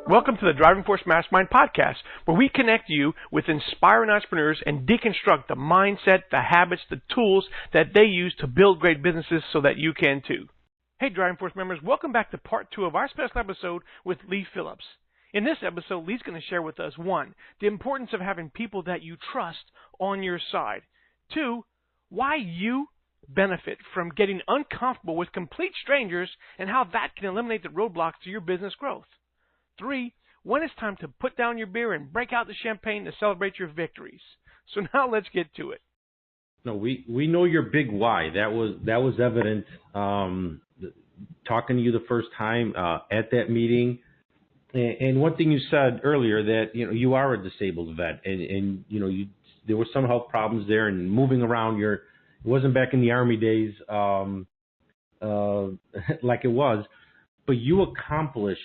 Welcome to the Driving Force Mastermind podcast, where we connect you with inspiring entrepreneurs and deconstruct the mindset, the habits, the tools that they use to build great businesses so that you can too. Hey, Driving Force members, welcome back to part 2 of our special episode with Lee Phillips. In this episode, Lee's going to share with us, 1, the importance of having people that you trust on your side. 2, why you benefit from getting uncomfortable with complete strangers and how that can eliminate the roadblocks to your business growth. 3, when it's time to put down your beer and break out the champagne to celebrate your victories. So now let's get to it. No, we know your big why. That was evident talking to you the first time at that meeting. And one thing you said earlier that you are a disabled vet, and there were some health problems there, and moving around. It wasn't back in the Army days like it was, but you accomplished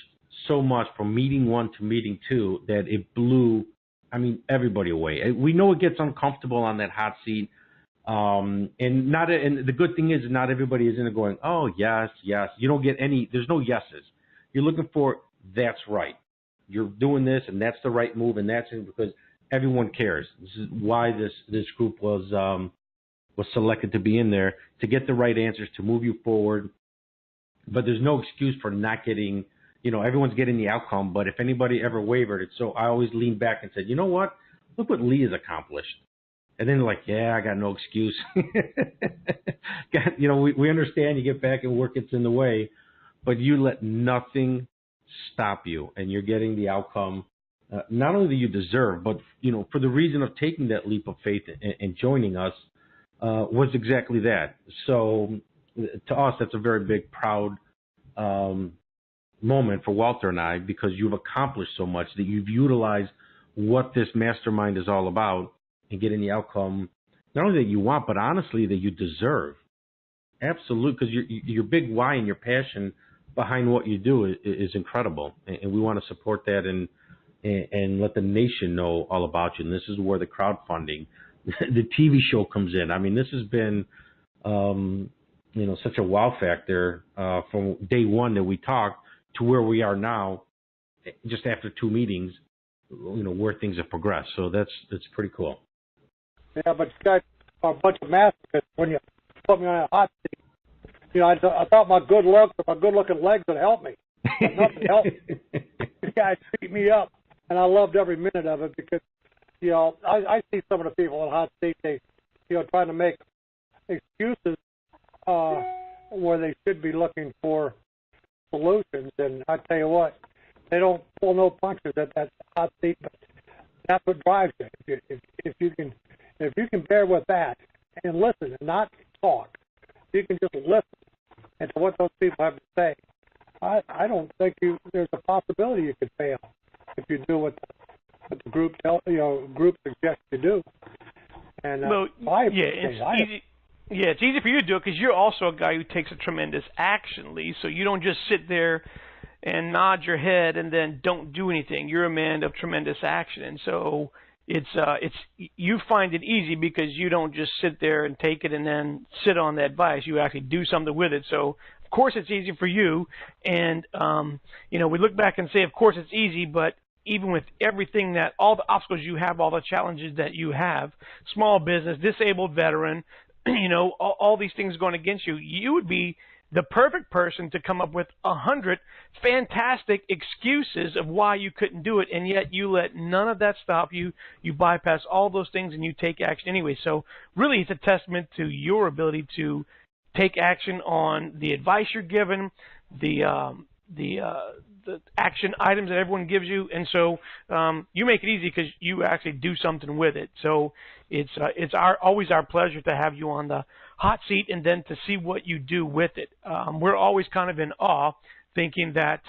so much from meeting 1 to meeting 2 that it blew, everybody away. We know it gets uncomfortable on that hot seat, and the good thing is not everybody is in it going, oh yes, yes. You don't get any. There's no yeses. You're looking for that's right. You're doing this, and that's the right move, and that's it because everyone cares. This is why this group was selected to be in there to get the right answers to move you forward. But there's no excuse for not getting. Everyone's getting the outcome, but if anybody ever wavered, so I always leaned back and said, you know what? Look what Lee has accomplished. And then like, yeah, I got no excuse. We understand you get back and work gets in the way, but you let nothing stop you, and you're getting the outcome not only that you deserve, but, for the reason of taking that leap of faith and joining us was exactly that. So to us, that's a very big, proud moment for Walter and I, because you've accomplished so much that you've utilized what this mastermind is all about and getting the outcome not only that you want, but honestly that you deserve. Absolutely, because your big why and your passion behind what you do is incredible, and we want to support that and let the nation know all about you. And this is where the crowdfunding, the TV show comes in. This has been such a wow factor from day 1 that we talked to where we are now, just after 2 meetings, where things have progressed. So that's pretty cool. Yeah, but you guys are a bunch of masochists when you put me on a hot seat. I thought my good looks or my good-looking legs would help me. But nothing helped me. You guys beat me up, and I loved every minute of it because, I see some of the people on hot seats, they, trying to make excuses where they should be looking for solutions, and I tell you what, they don't pull no punches at that hot seat, but that's what drives you. If you can bear with that and listen and not talk, you can just listen and to what those people have to say. I don't think there's a possibility you could fail if you do what the group group suggests you do. And it's easy for you to do it because you're also a guy who takes a tremendous action, Lee. So you don't just sit there and nod your head and then don't do anything. You're a man of tremendous action, and so it's you find it easy because you don't just sit there and take it and then sit on that advice. You actually do something with it. So of course it's easy for you, and we look back and say, of course it's easy, but even with everything that all the obstacles you have, all the challenges that you have, small business, disabled veteran, all these things going against you, you would be the perfect person to come up with 100 fantastic excuses of why you couldn't do it, and yet you let none of that stop you. You bypass all those things and you take action anyway. So really it's a testament to your ability to take action on the advice you're given, the action items that everyone gives you, and so you make it easy because you actually do something with it. So it's always our pleasure to have you on the hot seat and then to see what you do with it. We're always kind of in awe, thinking that,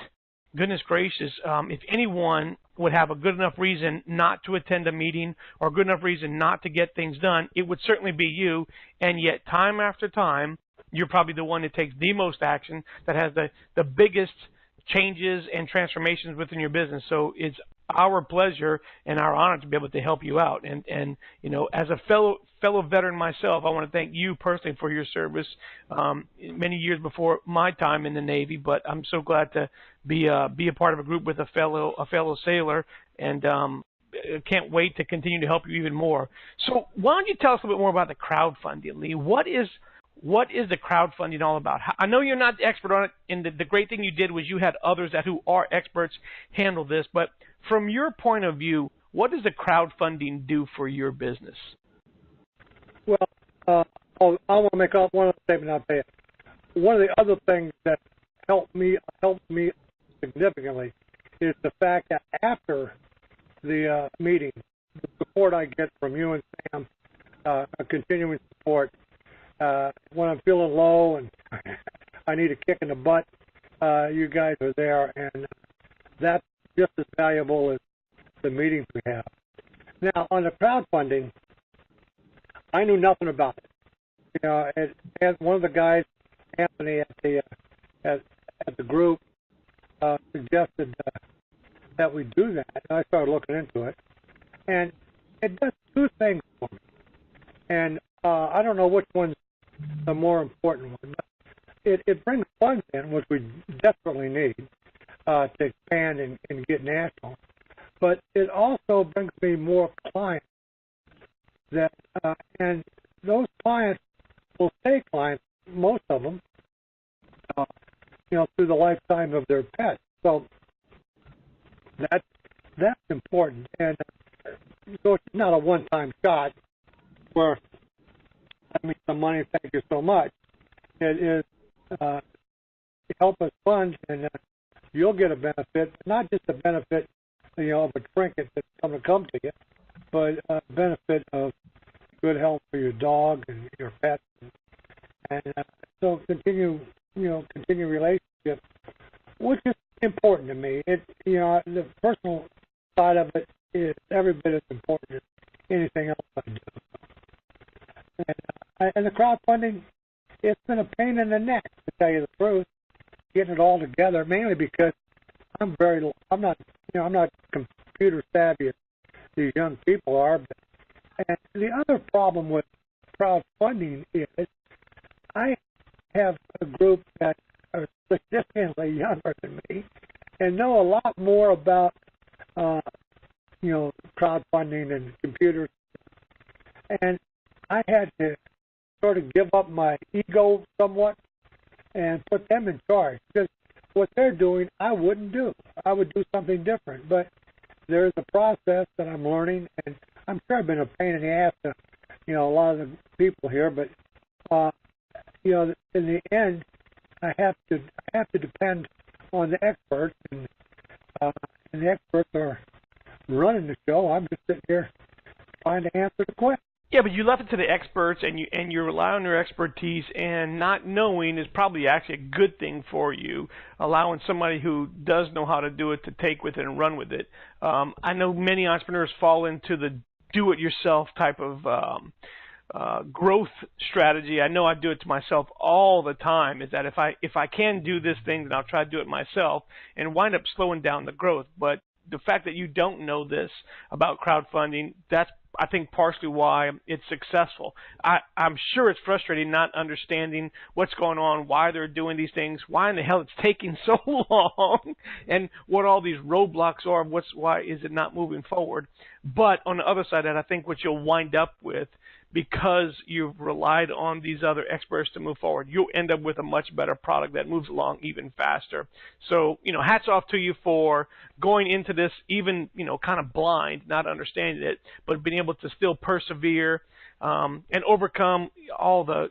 goodness gracious, if anyone would have a good enough reason not to attend a meeting or a good enough reason not to get things done, it would certainly be you. And yet time after time, you're probably the one that takes the most action, that has the biggest changes and transformations within your business. So it's our pleasure and our honor to be able to help you out. And you know, as a fellow veteran myself, I want to thank you personally for your service many years before my time in the Navy. But I'm so glad to be a part of a group with a fellow sailor, and can't wait to continue to help you even more. So why don't you tell us a little bit more about the crowdfunding, Lee? What is the crowdfunding all about? I know you're not the expert on it, and the great thing you did was you had others who are experts handle this. But from your point of view, what does the crowdfunding do for your business? Well, I want to make one other statement out there. One of the other things that helped me significantly is the fact that after the meeting, the support I get from you and Sam, a continuing support. When I'm feeling low and I need a kick in the butt, you guys are there, and that's just as valuable as the meetings we have. Now, on the crowdfunding, I knew nothing about it. You know, and one of the guys, Anthony, at the group, suggested that we do that, and I started looking into it, and it does two things for me. And I don't know which one's the more important one. It brings funds in, which we desperately need to expand and get national. But it also brings me more clients and those clients will stay clients, most of them, through the lifetime of their pet. So that's important. And so it's not a one-time shot where I mean some money, thank you so much. It is to help us fund, and you'll get a benefit, not just a benefit, of a trinket that's going to come to you, but a benefit of good health for your dog and your pet, and so continue relationships, which is important to me. The personal side of it is every bit as important as anything else I do. And the crowdfunding, it's been a pain in the neck, to tell you the truth, getting it all together, mainly because I'm not computer savvy as these young people are. And the other problem with crowdfunding is I have a group that are significantly younger than me and know a lot more about, crowdfunding and computers. And I had to sort of give up my ego somewhat and put them in charge, because what they're doing I wouldn't do. I would do something different. But there's a process that I'm learning, and I'm sure I've been a pain in the ass to a lot of the people here, but in the end I have to depend on the experts, and the experts are running the show. I'm just sitting here trying to answer the question. Yeah, but you left it to the experts, and you rely on their expertise, and not knowing is probably actually a good thing for you, allowing somebody who does know how to do it to take with it and run with it. I know many entrepreneurs fall into the do-it-yourself type of growth strategy. I know I do it to myself all the time, is that if I can do this thing, then I'll try to do it myself and wind up slowing down the growth. But the fact that you don't know this about crowdfunding, that's I think partially why it's successful. I'm sure it's frustrating not understanding what's going on, why they're doing these things, why in the hell it's taking so long, and what all these roadblocks are, why is it not moving forward. But on the other side of that, I think what you'll wind up with, because you've relied on these other experts to move forward, you'll end up with a much better product that moves along even faster. So, hats off to you for going into this even, kind of blind, not understanding it, but being able to still persevere and overcome all the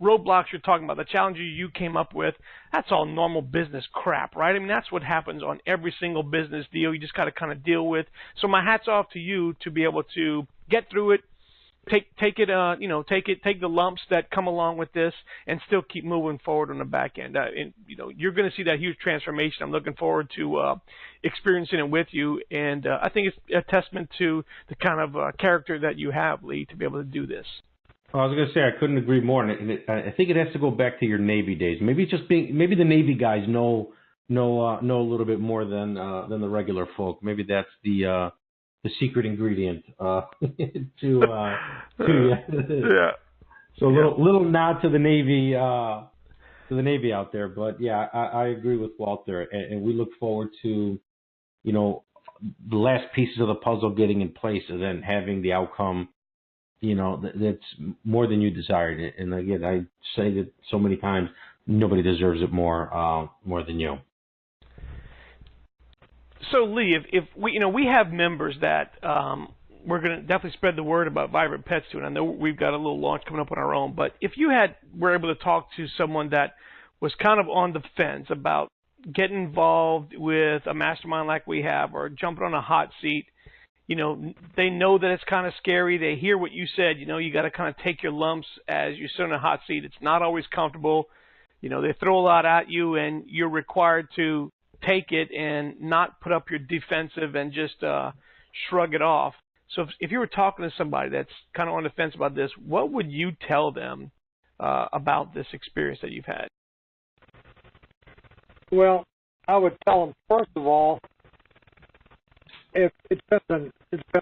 roadblocks you're talking about, the challenges you came up with. That's all normal business crap, right? I mean, that's what happens on every single business deal. You just got to kind of deal with. So my hat's off to you to be able to get through it, take the lumps that come along with this, and still keep moving forward on the back end. You're going to see that huge transformation. I'm looking forward to experiencing it with you, and I think it's a testament to the kind of character that you have, Lee, to be able to do this. I was going to say I couldn't agree more, and I think it has to go back to your Navy days. Maybe the Navy guys know know a little bit more than the regular folk. Maybe that's the secret ingredient to Yeah. So a little nod to the Navy out there. But yeah, I agree with Walter, and we look forward to the last pieces of the puzzle getting in place, and then having the outcome that's more than you desired. And again, I say that so many times, nobody deserves it more than you. So Lee, if we have members that we're going to definitely spread the word about Vibrant Pets to, and I know we've got a little launch coming up on our own, but if you were able to talk to someone that was kind of on the fence about getting involved with a mastermind like we have, or jumping on a hot seat, they know that it's kind of scary. They hear what you said. You got to kind of take your lumps as you sit on a hot seat. It's not always comfortable. They throw a lot at you, and you're required to take it and not put up your defensive and just shrug it off. So if you were talking to somebody that's kind of on the fence about this, what would you tell them about this experience that you've had? Well, I would tell them, first of all, it depends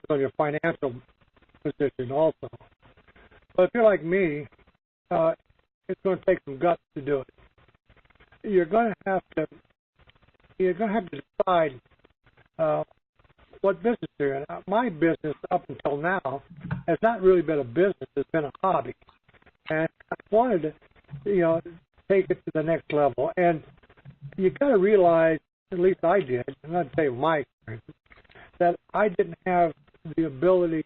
on your financial position also. But if you're like me, it's going to take some guts to do it. You're going to have to decide what business you're in. My business up until now has not really been a business; it's been a hobby, and I wanted to, take it to the next level. And you got to realize, at least I did, and I'd say my experience, that I didn't have the ability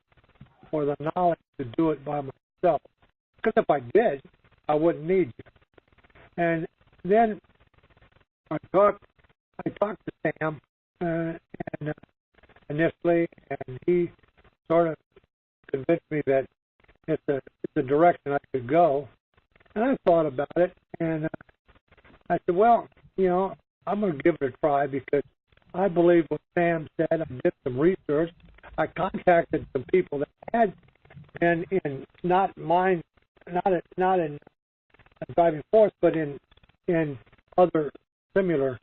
or the knowledge to do it by myself. Because if I did, I wouldn't need you. And then I talked to Sam initially, and he sort of convinced me that it's a direction I could go. And I thought about it, and I said, well, I'm going to give it a try because I believe what Sam said. I did some research. I contacted some people that had been in not in driving force, but in other similar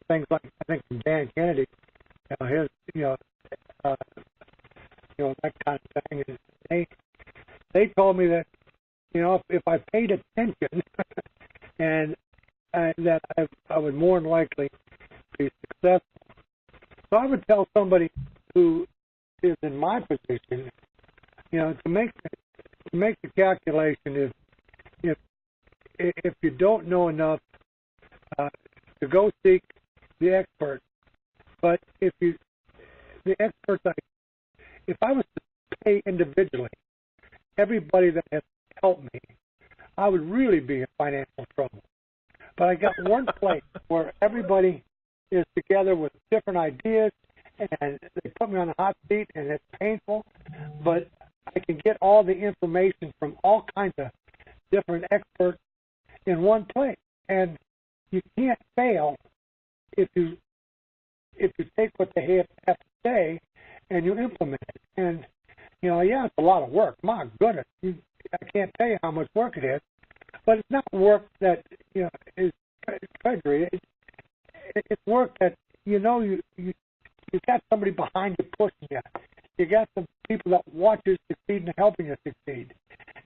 things, like I think from Dan Kennedy, his that kind of thing. And they told me that if I paid attention and that I would more than likely be successful. So I would tell somebody who is in my position, to make the calculation, if you don't know enough, to go seek the expert. But if I was to pay individually everybody that has helped me, I would really be in financial trouble. But I got one place where everybody is together with different ideas, and they put me on a hot seat, and it's painful, but I can get all the information from all kinds of different experts in one place. And you can't fail if you take what they have to say and you implement it. And, it's a lot of work. My goodness, I can't tell you how much work it is. But it's not work that is treachery. It's work that you got somebody behind you pushing you. You got some people that want you to succeed and helping you succeed,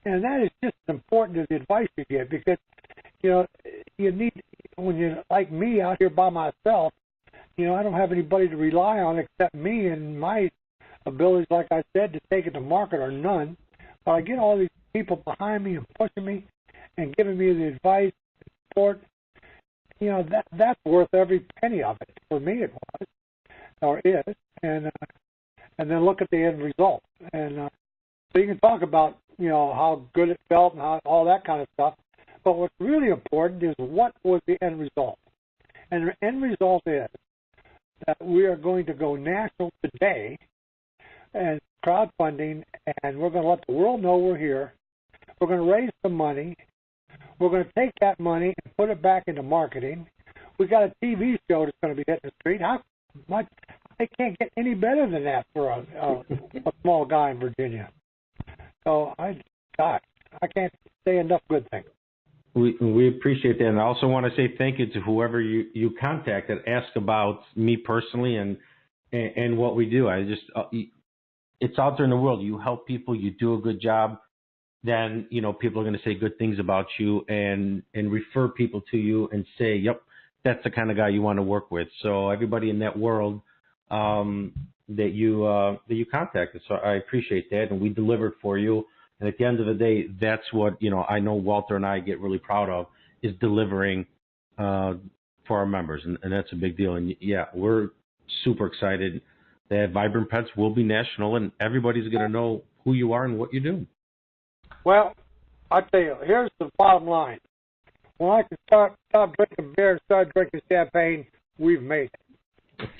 and that is just as important as the advice you get, because you need, when you're like me out here by myself. I don't have anybody to rely on except me, and my abilities, like I said, to take it to market are none. But I get all these people behind me and pushing me and giving me the advice, and support. That's worth every penny of it. For me, it was, or is, and then look at the end result. And so you can talk about how good it felt and all that kind of stuff. But what's really important is what was the end result. And the end result is that we are going to go national today and crowdfunding, and we're going to let the world know we're here. We're going to raise some money. We're going to take that money and put it back into marketing. We got a TV show that's going to be hitting the street. How much? They can't get any better than that for a small guy in Virginia. So I can't say enough good things. We appreciate that, and I also want to say thank you to whoever you contact that asked about me personally and what we do. I just it's out there in the world. You help people, you do a good job, then people are going to say good things about you and refer people to you and say, yep, that's the kind of guy you want to work with. So everybody in that world that you contacted, so I appreciate that, and we delivered for you. And at the end of the day, that's what I know Walter and I get really proud of, is delivering for our members, and that's a big deal. And yeah, we're super excited that Vibrant Pets will be national, and everybody's going to know who you are and what you do. Well, I tell you, here's the bottom line. When I can stop drinking beer and start drinking champagne, we've made it.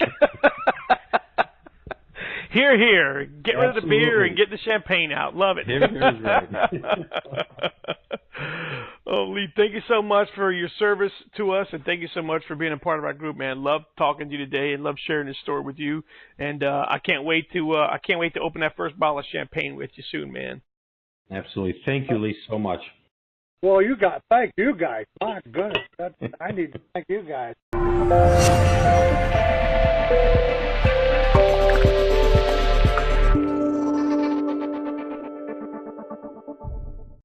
Hear, hear. Get rid of the beer and get the champagne out. Love it. Hear is right. Oh, Lee, thank you so much for your service to us, and thank you so much for being a part of our group, man. Love talking to you today, and love sharing this story with you. And I can't wait to open that first bottle of champagne with you soon, man. Absolutely. Thank you, Lee, so much. Well, thank you guys. My goodness, I need to thank you guys.